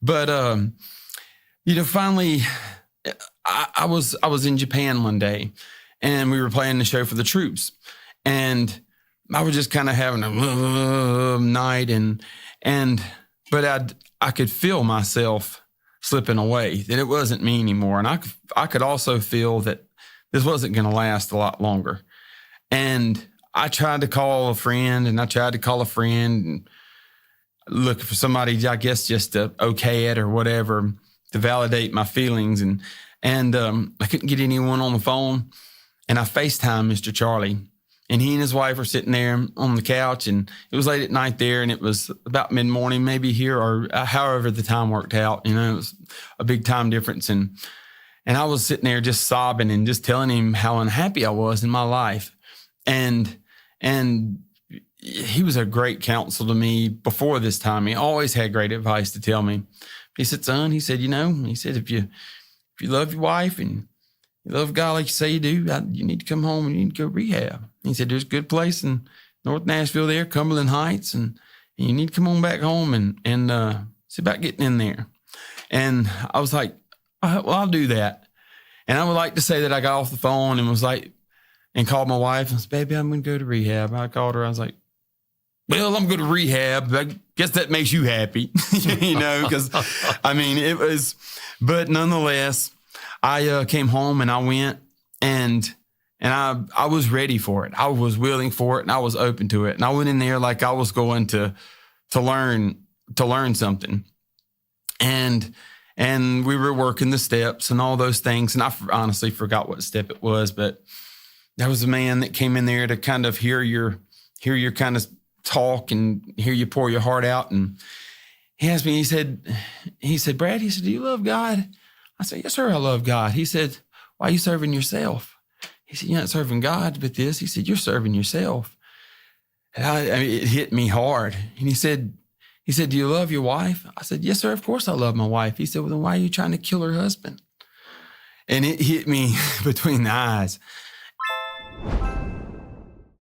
But, finally, I was in Japan one day, and we were playing the show for the troops, and I was just kind of having a night, but I could feel myself slipping away, that it wasn't me anymore. And I could also feel that this wasn't going to last a lot longer. And I tried to call a friend, and and look for somebody, I guess, just to okay it or whatever, to validate my feelings. And I couldn't get anyone on the phone. And I FaceTimed Mr. Charlie, and he and his wife were sitting there on the couch, and it was late at night there, and it was about mid-morning, maybe here, or however the time worked out. It was a big time difference. And I was sitting there just sobbing and just telling him how unhappy I was in my life. And he was a great counsel to me before this time. He always had great advice to tell me. He said, son, he said, if you love your wife and you love God like you say you do, you need to come home and you need to go rehab. He said, there's a good place in North Nashville there, Cumberland Heights, and you need to come on back home and see about getting in there. And I was like, well, I'll do that. And I would like to say that I got off the phone and called my wife and said, baby, I'm going to go to rehab. I called her. I was like, well, I'm going to rehab. I guess that makes you happy, because it was, but nonetheless, I came home and I went and I was ready for it. I was willing for it, and I was open to it. And I went in there like I was going to learn something. And we were working the steps and all those things. And I honestly forgot what step it was, but there was a man that came in there to kind of hear your kind of talk and hear you pour your heart out. And he asked me, he said, Brad, he said, do you love God? I said, yes, sir, I love God. He said, why are you serving yourself? He said, you're not serving God with this. He said, you're serving yourself. And it hit me hard. And he said, do you love your wife? I said, yes, sir, of course I love my wife. He said, well, then why are you trying to kill her husband? And it hit me between the eyes.